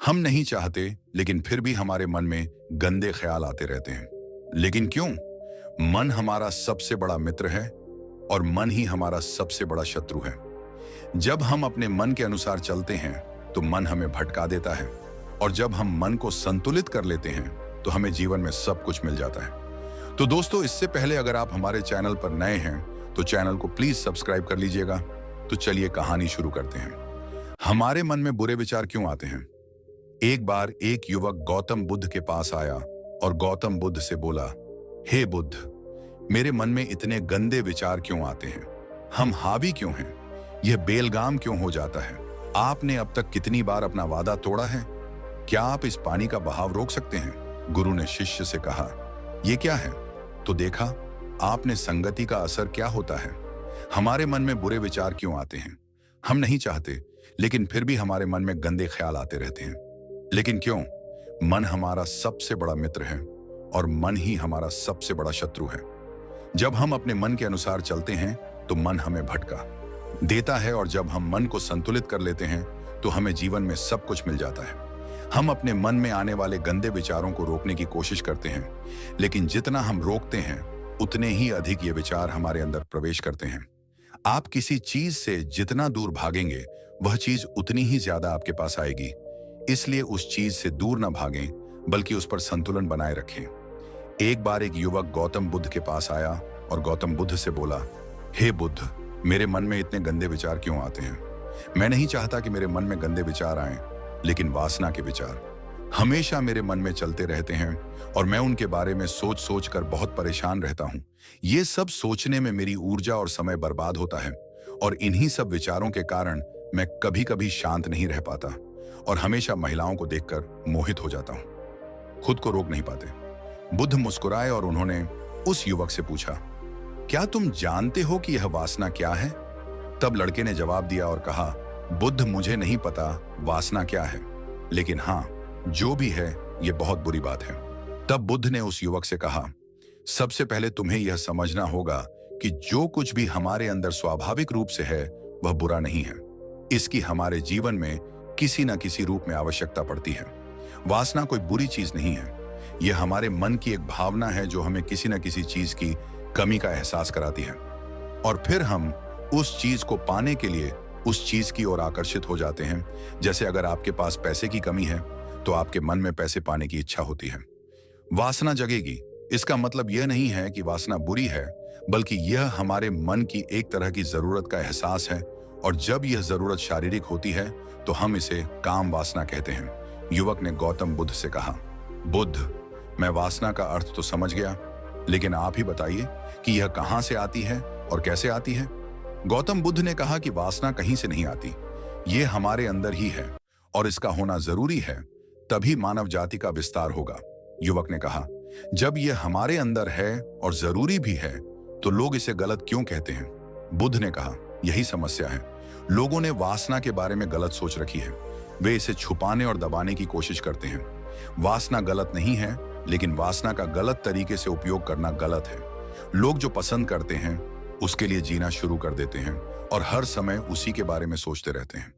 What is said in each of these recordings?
हम नहीं चाहते, लेकिन फिर भी हमारे मन में गंदे ख्याल आते रहते हैं। लेकिन क्यों? मन हमारा सबसे बड़ा मित्र है और मन ही हमारा सबसे बड़ा शत्रु है। जब हम अपने मन के अनुसार चलते हैं तो मन हमें भटका देता है, और जब हम मन को संतुलित कर लेते हैं तो हमें जीवन में सब कुछ मिल जाता है। तो दोस्तों, इससे पहले अगर आप हमारे चैनल पर नए हैं तो चैनल को प्लीज सब्सक्राइब कर लीजिएगा। तो चलिए कहानी शुरू करते हैं। हमारे मन में बुरे विचार क्यों आते हैं? एक बार एक युवक गौतम बुद्ध के पास आया और गौतम बुद्ध से बोला, हे बुद्ध, मेरे मन में इतने गंदे विचार क्यों आते हैं? हम हावी क्यों हैं? यह बेलगाम क्यों हो जाता है? आपने अब तक कितनी बार अपना वादा तोड़ा है? क्या आप इस पानी का बहाव रोक सकते हैं? गुरु ने शिष्य से कहा, यह क्या है? तो देखा आपने संगति का असर क्या होता है। हमारे मन में बुरे विचार क्यों आते हैं? हम नहीं चाहते, लेकिन फिर भी हमारे मन में गंदे ख्याल आते रहते हैं। लेकिन क्यों? मन हमारा सबसे बड़ा मित्र है और मन ही हमारा सबसे बड़ा शत्रु है। जब हम अपने मन के अनुसार चलते हैं तो मन हमें भटका देता है, और जब हम मन को संतुलित कर लेते हैं तो हमें जीवन में सब कुछ मिल जाता है। हम अपने मन में आने वाले गंदे विचारों को रोकने की कोशिश करते हैं, लेकिन जितना हम रोकते हैं उतने ही अधिक ये विचार हमारे अंदर प्रवेश करते हैं। आप किसी चीज से जितना दूर भागेंगे वह चीज उतनी ही ज्यादा आपके पास आएगी। इसलिए उस चीज से दूर न भागें, बल्कि उस पर संतुलन बनाए रखें। एक बार एक युवक गौतम बुद्ध के पास आया और गौतम बुद्ध से बोला, हे बुद्ध, मेरे मन में इतने गंदे विचार क्यों आते हैं? मैं नहीं चाहता कि मेरे मन में गंदे विचार आएं, लेकिन वासना के विचार हमेशा मेरे मन में चलते रहते हैं और मैं उनके बारे में सोच सोच कर बहुत परेशान रहता हूं। ये सब सोचने में मेरी ऊर्जा और समय बर्बाद होता है, और इन्हीं सब विचारों के कारण मैं कभी कभी शांत नहीं रह पाता और हमेशा महिलाओं को देखकर मोहित हो जाता हूं। खुद को रोक नहीं पाते। बुद्ध मुस्कुराए और उन्होंने उस युवक से पूछा, क्या तुम जानते हो कि यह वासना क्या है? तब लड़के ने जवाब दिया और कहा, बुद्ध, मुझे नहीं पता वासना क्या है, लेकिन हाँ, जो भी है यह बहुत बुरी बात है। तब बुद्ध ने उस युवक से कहा, सबसे पहले तुम्हें यह समझना होगा कि जो कुछ भी हमारे अंदर स्वाभाविक रूप से है वह बुरा नहीं है। इसकी हमारे जीवन में किसी न किसी रूप में आवश्यकता पड़ती है। वासना कोई बुरी चीज नहीं है। यह हमारे मन की एक भावना है जो हमें किसी न किसी चीज की कमी का एहसास कराती है, और फिर हम उस चीज को पाने के लिए उस चीज की ओर आकर्षित हो जाते हैं। जैसे अगर आपके पास पैसे की कमी है तो आपके मन में पैसे पाने की इच्छा होती है। वासना जगेगी। इसका मतलब यह नहीं है कि वासना बुरी है, बल्कि यह हमारे मन की एक तरह की जरूरत का एहसास है, और जब यह जरूरत शारीरिक होती है तो हम इसे काम वासना कहते हैं। युवक ने गौतम बुद्ध से कहा, बुद्ध, मैं वासना का अर्थ तो समझ गया, लेकिन आप ही बताइए कि यह कहां से आती है और कैसे आती है? गौतम बुद्ध ने कहा कि वासना कहीं से नहीं आती, यह हमारे अंदर ही है, और इसका होना जरूरी है, तभी मानव जाति का विस्तार होगा। युवक ने कहा, जब यह हमारे अंदर है और जरूरी भी है तो लोग इसे गलत क्यों कहते हैं? बुद्ध ने कहा, यही समस्या है। लोगों ने वासना के बारे में गलत सोच रखी है। वे इसे छुपाने और दबाने की कोशिश करते हैं। वासना गलत नहीं है, लेकिन वासना का गलत तरीके से उपयोग करना गलत है। लोग जो पसंद करते हैं उसके लिए जीना शुरू कर देते हैं और हर समय उसी के बारे में सोचते रहते हैं,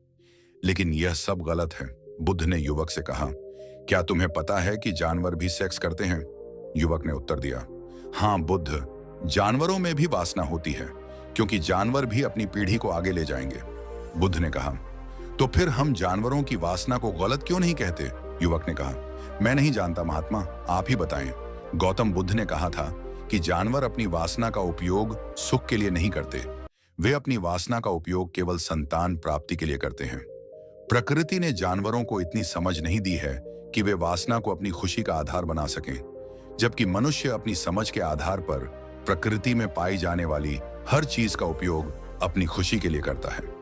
लेकिन यह सब गलत है। बुद्ध ने युवक से कहा, क्या तुम्हें पता है कि जानवर भी सेक्स करते हैं? युवक ने उत्तर दिया, हाँ बुद्ध, जानवरों में भी वासना होती है, क्योंकि जानवर भी अपनी पीढ़ी को आगे ले जाएंगे। बुद्ध ने कहा, तो फिर हम जानवरों की वासना को गलत क्यों नहीं कहते? युवक ने कहा, मैं नहीं जानता महात्मा, आप ही बताएं। गौतम बुद्ध ने कहा था कि जानवर अपनी वासना का उपयोग सुख के लिए नहीं करते, वे अपनी वासना का उपयोग केवल संतान प्राप्ति के लिए करते हैं। प्रकृति ने जानवरों को इतनी समझ नहीं दी है कि वे वासना को अपनी खुशी का आधार बना सकें, जबकि मनुष्य अपनी समझ के आधार पर प्रकृति में पाई जाने वाली हर चीज का उपयोग अपनी खुशी के लिए करता है।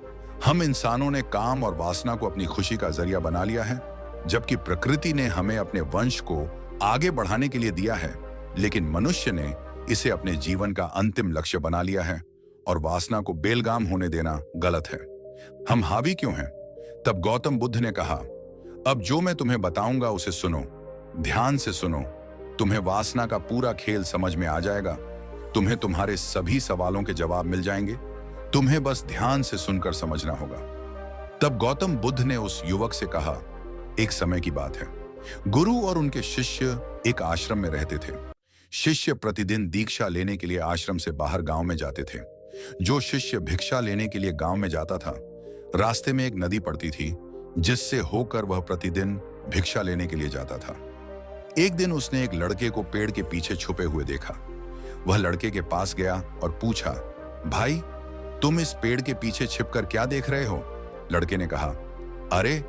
हम इंसानों ने काम और वासना को अपनी खुशी का जरिया बना लिया है, जबकि प्रकृति ने हमें अपने वंश को आगे बढ़ाने के लिए दिया है, लेकिन मनुष्य ने इसे अपने जीवन का अंतिम लक्ष्य बना लिया है, और वासना को बेलगाम होने देना गलत है। हम हावी क्यों हैं? तब गौतम बुद्ध ने कहा, अब जो मैं तुम्हें बताऊंगा उसे सुनो, ध्यान से सुनो। तुम्हें वासना का पूरा खेल समझ में आ जाएगा। तुम्हें तुम्हारे सभी सवालों के जवाब मिल जाएंगे। तुम्हें बस ध्यान से सुनकर समझना होगा। तब गौतम बुद्ध ने उस युवक से कहा, एक समय की बात है। गुरु और उनके शिष्य एक आश्रम में रहते थे। शिष्य प्रतिदिन दीक्षा लेने के लिए आश्रम से बाहर गांव में जाते थे। जो शिष्य भिक्षा लेने के लिए गांव में जाता था, रास्ते में एक नदी पड़ती थी, जिससे होकर वह प्रतिदिन भिक्षा लेने के लिए जाता था। एक दिन उसने एक लड़के को पेड़ के पीछे छुपे हुए देखा। वह लड़के के पास गया और पूछा, भाई, तुम इस पेड़ के पीछे छिपकर क्या देख रहे हो? लड़के ने कहा, अरे,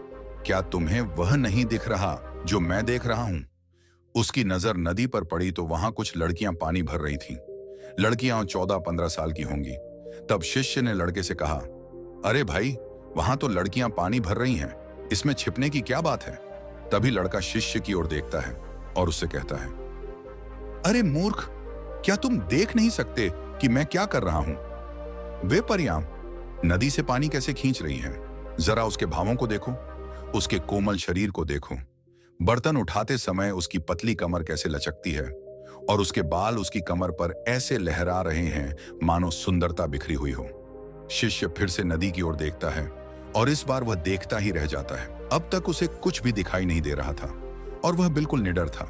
क्या तुम्हें वह नहीं दिख रहा जो मैं देख रहा हूं? उसकी नजर नदी पर पड़ी तो वहां कुछ लड़कियां पानी भर रही थीं। लड़कियां 14-15 साल की होंगी। तब शिष्य ने लड़के से कहा, अरे भाई, वहां तो लड़कियां पानी भर रही हैं, इसमें छिपने की क्या बात है? तभी लड़का शिष्य की ओर देखता है और उससे कहता है, अरे मूर्ख, क्या तुम देख नहीं सकते कि मैं क्या कर रहा हूं? वे परियां नदी से पानी कैसे खींच रही हैं? जरा उसके भावों को देखो, उसके कोमल शरीर को देखो। बर्तन उठाते समय उसकी पतली कमर कैसे लचकती है और उसके बाल उसकी कमर पर ऐसे लहरा रहे हैं मानो सुंदरता बिखरी हुई हो। शिष्य फिर से नदी की ओर देखता है और इस बार वह देखता ही रह जाता है। अब तक उसे कुछ भी दिखाई नहीं दे रहा था और वह बिल्कुल निडर था।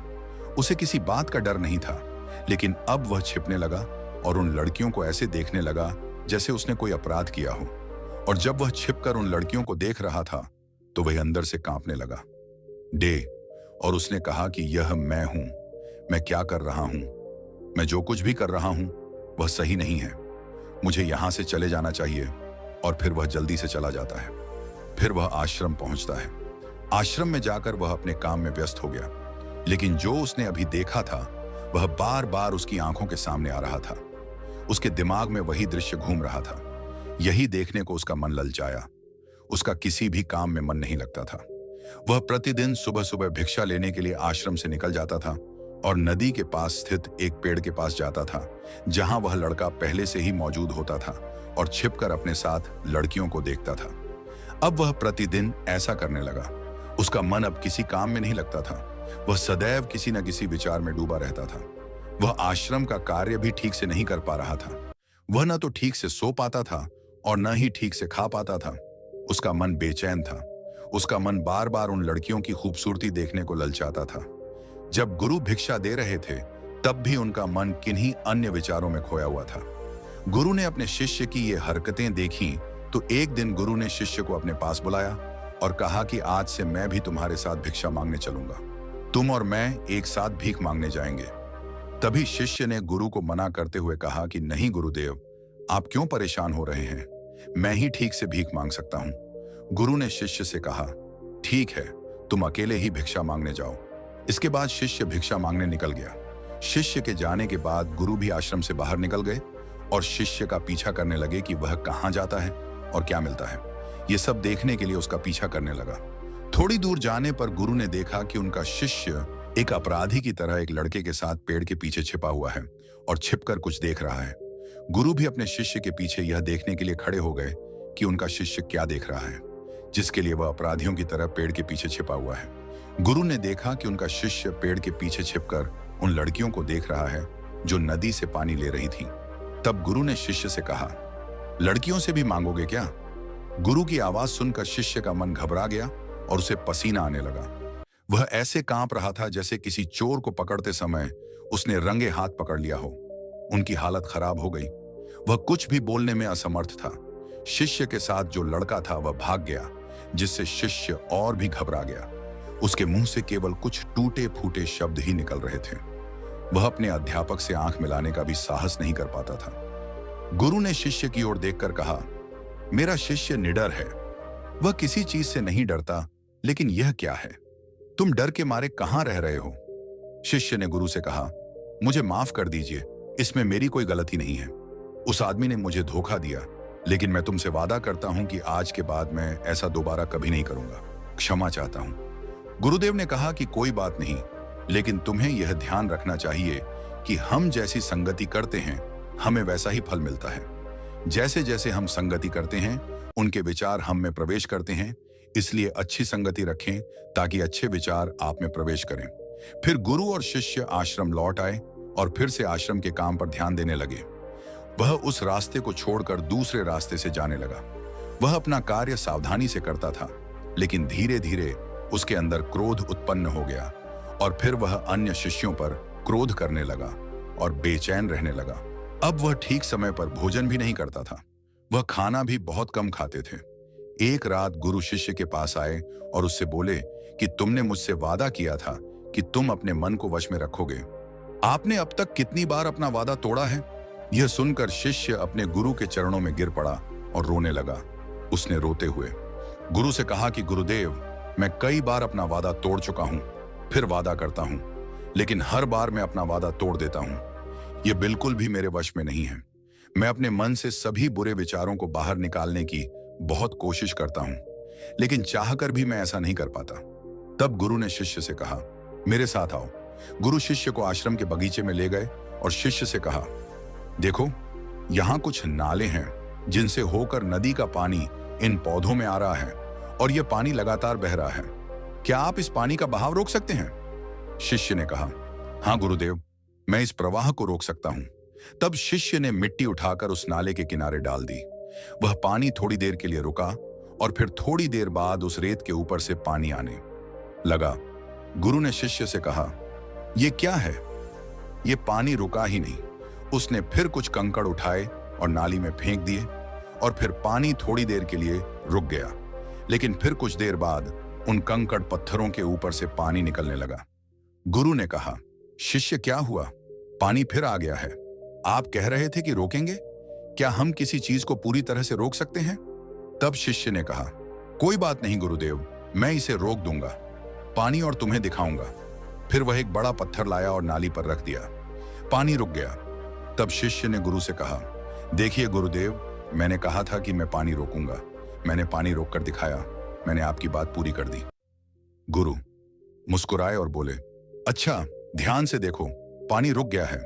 उसे किसी बात का डर नहीं था, लेकिन अब वह छिपने लगा और उन लड़कियों को ऐसे देखने लगा जैसे उसने कोई अपराध किया हो। और जब वह छिपकर उन लड़कियों को देख रहा था तो वह अंदर से कांपने लगा। डे, और उसने कहा कि यह मैं हूं, मैं क्या कर रहा हूं, मैं जो कुछ भी कर रहा हूं वह सही नहीं है, मुझे यहां से चले जाना चाहिए। और फिर वह जल्दी से चला जाता है। फिर वह आश्रम पहुंचता है। आश्रम में जाकर वह अपने काम में व्यस्त हो गया, लेकिन जो उसने अभी देखा था वह बार बार उसकी आंखों के सामने आ रहा था। उसके दिमाग में वही दृश्य घूम रहा था। यही देखने को उसका मन ललचाया। उसका किसी भी काम में मन नहीं लगता था। वह प्रतिदिन सुबह सुबह भिक्षा लेने के लिए आश्रम से निकल जाता था और नदी के पास स्थित एक पेड़ के पास जाता था, जहां वह लड़का पहले से ही मौजूद होता था और छिपकर अपने साथ लड़कियों को देखता था। अब वह प्रतिदिन ऐसा करने लगा। उसका मन अब किसी काम में नहीं लगता था। वह सदैव किसी न किसी विचार में डूबा रहता था। वह आश्रम का कार्य भी ठीक से नहीं कर पा रहा था। वह न तो ठीक से सो पाता था और न ही ठीक से खा पाता था। उसका मन बेचैन था। उसका मन बार बार उन लड़कियों की खूबसूरती देखने को ललचाता था। जब गुरु भिक्षा दे रहे थे तब भी उनका मन किन्हीं अन्य विचारों में खोया हुआ था। गुरु ने अपने शिष्य की ये हरकतें देखी तो एक दिन गुरु ने शिष्य को अपने पास बुलाया और कहा कि आज से मैं भी तुम्हारे साथ भिक्षा मांगने चलूंगा। तुम और मैं एक साथ भीख मांगने जाएंगे। तभी शिष्य ने गुरु को मना करते हुए कहा कि नहीं गुरुदेव, आप क्यों परेशान हो रहे हैं, मैं ही ठीक से भीख मांग सकता हूं। गुरु ने शिष्य से कहा, ठीक है, तुम अकेले ही भिक्षा मांगने जाओ। इसके बाद शिष्य भिक्षा मांगने निकल गया। शिष्य के जाने के बाद गुरु भी आश्रम से बाहर निकल गए और शिष्य का पीछा करने लगे कि वह कहां जाता है और क्या मिलता है। ये सब देखने के लिए उसका पीछा करने लगा। थोड़ी दूर जाने पर गुरु ने देखा कि उनका शिष्य एक अपराधी की तरह एक लड़के के साथ पेड़ के पीछे छिपा हुआ है और छिपकर कुछ देख रहा है। गुरु भी अपने शिष्य के पीछे यह देखने के लिए खड़े हो गए कि उनका शिष्य क्या देख रहा है, जिसके लिए वह अपराधियों की तरह पेड़ के पीछे छिपा हुआ है। गुरु ने देखा कि उनका शिष्य पेड़ के पीछे छिपकर उन लड़कियों को देख रहा है जो नदी से पानी ले रही थीं। तब गुरु ने शिष्य से कहा, लड़कियों से भी मांगोगे क्या? गुरु की आवाज सुनकर शिष्य का मन घबरा गया और उसे पसीना आने लगा। वह ऐसे कांप रहा था जैसे किसी चोर को पकड़ते समय उसने रंगे हाथ पकड़ लिया हो। उनकी हालत खराब हो गई। वह कुछ भी बोलने में असमर्थ था। शिष्य के साथ जो लड़का था वह भाग गया, जिससे शिष्य और भी घबरा गया। उसके मुंह से केवल कुछ टूटे फूटे शब्द ही निकल रहे थे। वह अपने अध्यापक से आंख मिलाने का भी साहस नहीं कर पाता था। गुरु ने शिष्य की ओर देखकर कहा, मेरा शिष्य निडर है, वह किसी चीज से नहीं डरता, लेकिन यह क्या है? तुम डर के मारे कहां रह रहे हो? शिष्य ने गुरु से कहा, मुझे माफ कर दीजिए, इसमें मेरी कोई गलती नहीं है। उस आदमी ने मुझे धोखा दिया, लेकिन मैं तुमसे वादा करता हूं कि आज के बाद मैं ऐसा दोबारा कभी नहीं करूंगा। क्षमा चाहता हूं। गुरुदेव ने कहा कि कोई बात नहीं, लेकिन तुम्हें यह ध्यान रखना चाहिए कि हम जैसी संगति करते हैं हमें वैसा ही फल मिलता है। जैसे जैसे हम संगति करते हैं उनके विचार हम में प्रवेश करते हैं, इसलिए अच्छी संगति रखें ताकि अच्छे विचार आप में प्रवेश करें। फिर गुरु और शिष्य आश्रम लौट आए और फिर से आश्रम के काम पर ध्यान देने लगे। वह उस रास्ते को छोड़कर दूसरे रास्ते से जाने लगा। वह अपना कार्य सावधानी से करता था, लेकिन धीरे धीरे उसके अंदर क्रोध उत्पन्न हो गया और फिर वह अन्य शिष्यों पर क्रोध करने लगा और बेचैन रहने लगा। अब वह ठीक समय पर भोजन भी नहीं करता था। वह खाना भी बहुत कम खाते थे। एक रात गुरु शिष्य के पास आए और उससे बोले कि तुमने मुझसे वादा किया था कि तुम अपने मन को वश में रखोगे। आपने अब तक कितनी बार अपना वादा तोड़ा है? यह सुनकर शिष्य अपने गुरु के चरणों में गिर पड़ा और रोने लगा। उसने रोते हुए गुरु से कहा कि गुरुदेव, मैं कई बार अपना वादा तोड़ चुका हूं, फिर वादा करता हूं, लेकिन हर बार मैं अपना वादा तोड़ देता हूं। यह बिल्कुल भी मेरे वश में नहीं है। मैं अपने मन से सभी बुरे विचारों को बाहर निकालने की बहुत कोशिश करता हूं, लेकिन चाहकर भी मैं ऐसा नहीं कर पाता। तब गुरु ने शिष्य से कहा, मेरे साथ आओ। गुरु शिष्य को आश्रम के बगीचे में ले गए और शिष्य से कहा, देखो, यहाँ कुछ नाले हैं जिनसे होकर नदी का पानी इन पौधों में आ रहा है और यह पानी लगातार बह रहा है। क्या आप इस पानी का बहाव रोक सकते हैं? शिष्य ने कहा, हाँ गुरुदेव, मैं इस प्रवाह को रोक सकता हूं। तब शिष्य ने मिट्टी उठाकर उस नाले के किनारे डाल दी। वह पानी थोड़ी देर के लिए रुका और फिर थोड़ी देर बाद उस रेत के ऊपर से पानी आने लगा। गुरु ने शिष्य से कहा, यह क्या है? यह पानी रुका ही नहीं। उसने फिर कुछ कंकड़ उठाए और नाली में फेंक दिए और फिर पानी थोड़ी देर के लिए रुक गया, लेकिन फिर कुछ देर बाद उन कंकड़ पत्थरों के ऊपर से पानी निकलने लगा। गुरु ने कहा, शिष्य क्या हुआ? पानी फिर आ गया है। आप कह रहे थे कि रोकेंगे। क्या हम किसी चीज को पूरी तरह से रोक सकते हैं? तब शिष्य ने कहा, कोई बात नहीं गुरुदेव, मैं इसे रोक दूंगा। पानी और तुम्हें दिखाऊंगा। फिर वह एक बड़ा पत्थर लाया और नाली पर रख दिया। पानी रुक गया। तब शिष्य ने गुरु से कहा, देखिए गुरुदेव, मैंने कहा था कि मैं पानी रोकूंगा। मैंने पानी रोककर दिखाया। मैंने आपकी बात पूरी कर दी। गुरु मुस्कुराए और बोले, अच्छा, ध्यान से देखो, पानी रुक गया है।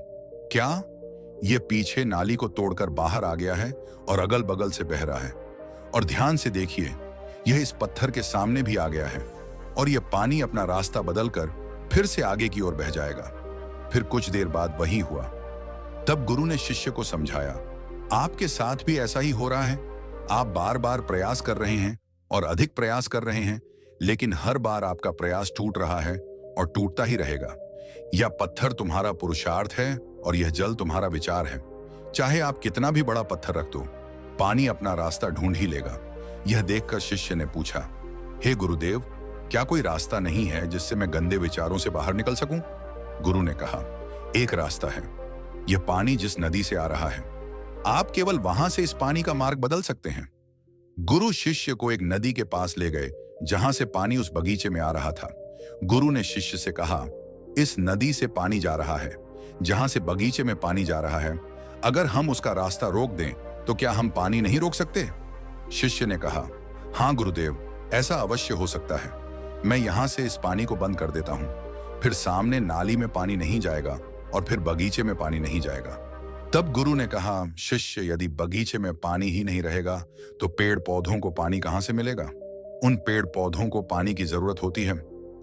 क्या? यह पीछे नाली को तोड़कर बाहर आ गया है और अगल बगल से बह रहा है। और ध्यान से देखिए, यह इस पत्थर के सामने भी आ गया है और यह पानी अपना रास्ता बदलकर फिर से आगे की ओर बह जाएगा। फिर कुछ देर बाद वही हुआ। तब गुरु ने शिष्य को समझाया, आपके साथ भी ऐसा ही हो रहा है। आप बार बार प्रयास कर रहे हैं और अधिक प्रयास कर रहे हैं, लेकिन हर बार आपका प्रयास टूट रहा है और टूटता ही रहेगा। यह पत्थर तुम्हारा पुरुषार्थ है और यह जल तुम्हारा विचार है। चाहे आप कितना भी बड़ा पत्थर रख दो, पानी अपना रास्ता ढूंढ ही लेगा। यह देखकर शिष्य ने पूछा, हे गुरुदेव, क्या कोई रास्ता नहीं है जिससे मैं गंदे विचारों से बाहर निकल सकूं? गुरु ने कहा, एक रास्ता है। यह पानी जिस नदी से आ रहा है, आप केवल वहां से इस पानी का मार्ग बदल सकते हैं। गुरु शिष्य को एक नदी के पास ले गए जहां से पानी उस बगीचे में आ रहा था। गुरु ने शिष्य से कहा, इस नदी से पानी जा रहा है जहां से बगीचे में पानी जा रहा है। अगर हम उसका रास्ता रोक दें तो क्या हम पानी नहीं रोक सकते? शिष्य ने कहा, हाँ गुरुदेव, ऐसा अवश्य हो सकता है। मैं यहां से इस पानी को बंद कर देता हूं, फिर सामने नाली में पानी नहीं जाएगा और फिर बगीचे में पानी नहीं जाएगा। तब गुरु ने कहा, शिष्य, यदि बगीचे में पानी ही नहीं रहेगा तो पेड़ पौधों को पानी कहां से मिलेगा? उन पेड़ पौधों को पानी की जरूरत होती है।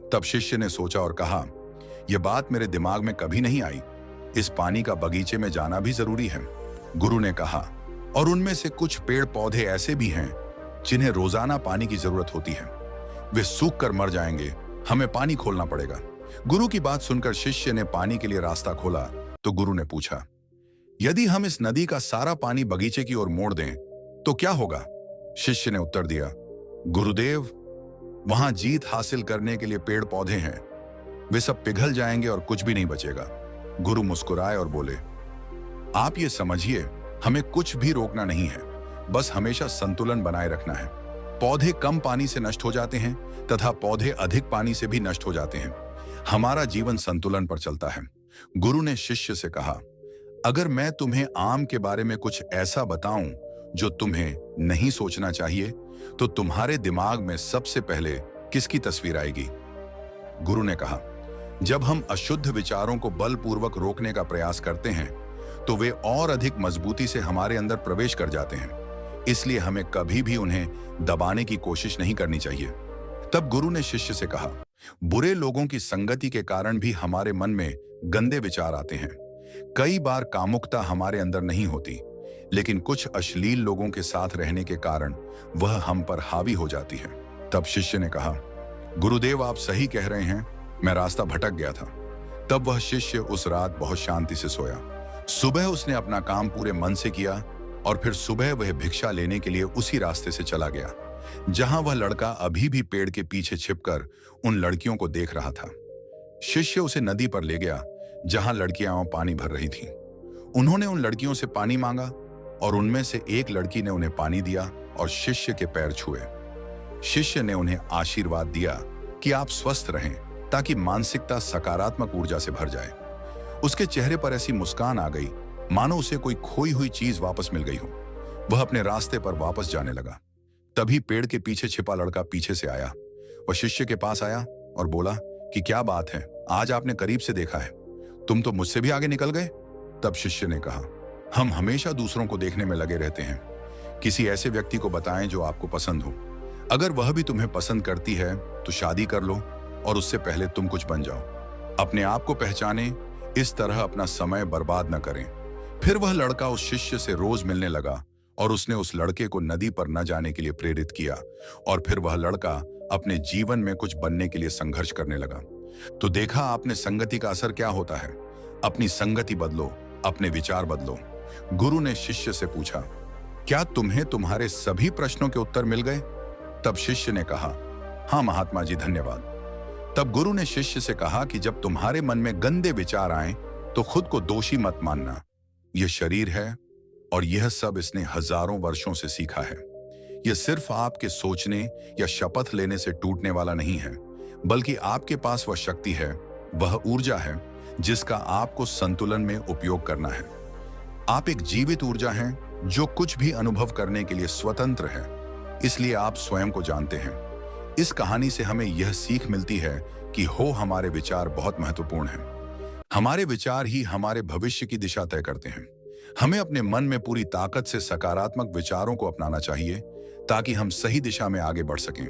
तब शिष्य ने सोचा और कहा, यह बात मेरे दिमाग में कभी नहीं आई। इस पानी का बगीचे में जाना भी जरूरी है। गुरु ने कहा, और उनमें से कुछ पेड़ पौधे ऐसे भी हैं जिन्हें रोजाना पानी की जरूरत होती है। वे सूख कर मर जाएंगे, हमें पानी खोलना पड़ेगा। गुरु की बात सुनकर शिष्य ने पानी के लिए रास्ता खोला तो गुरु ने पूछा, यदि हम इस नदी का सारा पानी बगीचे की ओर मोड़ दें तो क्या होगा? शिष्य ने उत्तर दिया, गुरुदेव, वहां जीत हासिल करने के लिए पेड़ पौधे हैं। वे सब पिघल जाएंगे और कुछ भी नहीं बचेगा। गुरु मुस्कुराए और बोले, आप ये समझिए, हमें कुछ भी रोकना नहीं है, बस हमेशा संतुलन बनाए रखना है। पौधे कम पानी से नष्ट हो जाते हैं तथा पौधे अधिक पानी से भी नष्ट हो जाते हैं। हमारा जीवन संतुलन पर चलता है। गुरु ने शिष्य से कहा, अगर मैं तुम्हें आम के बारे में कुछ ऐसा बताऊं जो तुम्हें नहीं सोचना चाहिए, तो तुम्हारे दिमाग में सबसे पहले किसकी तस्वीर आएगी? गुरु ने कहा, जब हम अशुद्ध विचारों को बलपूर्वक रोकने का प्रयास करते हैं तो वे और अधिक मजबूती से हमारे अंदर प्रवेश कर जाते हैं। इसलिए हमें कभी भी उन्हें दबाने की कोशिश नहीं करनी चाहिए। तब गुरु ने शिष्य से कहा, बुरे लोगों की संगति के कारण भी हमारे मन में गंदे विचार आते हैं। कई बार कामुकता हमारे अंदर नहीं होती, लेकिन कुछ अश्लील लोगों के साथ रहने के कारण वह हम पर हावी हो जाती है। तब शिष्य ने कहा, गुरुदेव, आप सही कह रहे हैं, मैं रास्ता भटक गया था। तब वह शिष्य उस रात बहुत शांति से सोया। सुबह उसने अपना काम पूरे मन से किया और फिर सुबह वह भिक्षा लेने के लिए उसी रास्ते से चला गया जहां वह लड़का अभी भी पेड़ के पीछे छिपकर उन लड़कियों को देख रहा था। शिष्य उसे नदी पर ले गया जहां लड़कियां पानी भर रही थीं। उन्होंने उन लड़कियों से पानी मांगा और उनमें से एक लड़की ने उन्हें पानी दिया और शिष्य के पैर छुए। शिष्य ने उन्हें आशीर्वाद दिया कि आप स्वस्थ रहें ताकि मानसिकता सकारात्मक ऊर्जा से भर जाए। उसके चेहरे पर ऐसी मुस्कान आ गई मानो उसे कोई खोई हुई चीज वापस मिल गई हो। वह अपने रास्ते पर वापस जाने लगा। तभी पेड़ के पीछे छिपा लड़का पीछे से आया। वह शिष्य के पास आया और बोला कि क्या बात है, आज आपने करीब से देखा है, तुम तो मुझसे भी आगे निकल गए। तब शिष्य ने कहा, हम हमेशा दूसरों को देखने में लगे रहते हैं। किसी ऐसे व्यक्ति को बताएं जो आपको पसंद हो। अगर वह भी तुम्हें पसंद करती है तो शादी कर लो और उससे पहले तुम कुछ बन जाओ। अपने आप को पहचाने, इस तरह अपना समय बर्बाद न करें। फिर वह लड़का उस शिष्य से रोज मिलने लगा और उसने उस लड़के को नदी पर न जाने के लिए प्रेरित किया और फिर वह लड़का अपने जीवन में कुछ बनने के लिए संघर्ष करने लगा। तो देखा आपने संगति का असर क्या होता है। अपनी संगति बदलो, अपने विचार बदलो। गुरु ने शिष्य से पूछा, क्या तुम्हें तुम्हारे सभी प्रश्नों के उत्तर मिल गए? तब शिष्य ने कहा, हाँ महात्मा जी, धन्यवाद। तब गुरु ने शिष्य से कहा कि जब तुम्हारे मन में गंदे विचार आए तो खुद को दोषी मत मानना। यह शरीर है और यह सब इसने हजारों वर्षों से सीखा है। यह सिर्फ आपके सोचने या शपथ लेने से टूटने वाला नहीं है, बल्कि आपके पास वह शक्ति है, वह ऊर्जा है जिसका आपको संतुलन में उपयोग करना है। आप एक जीवित ऊर्जा हैं जो कुछ भी अनुभव करने के लिए स्वतंत्र है, इसलिए आप स्वयं को जानते हैं। इस कहानी से हमें यह सीख मिलती है कि हमारे विचार बहुत महत्वपूर्ण हैं। हमारे विचार ही हमारे भविष्य की दिशा तय करते हैं। हमें अपने मन में पूरी ताकत से सकारात्मक विचारों को अपनाना चाहिए ताकि हम सही दिशा में आगे बढ़ सकें।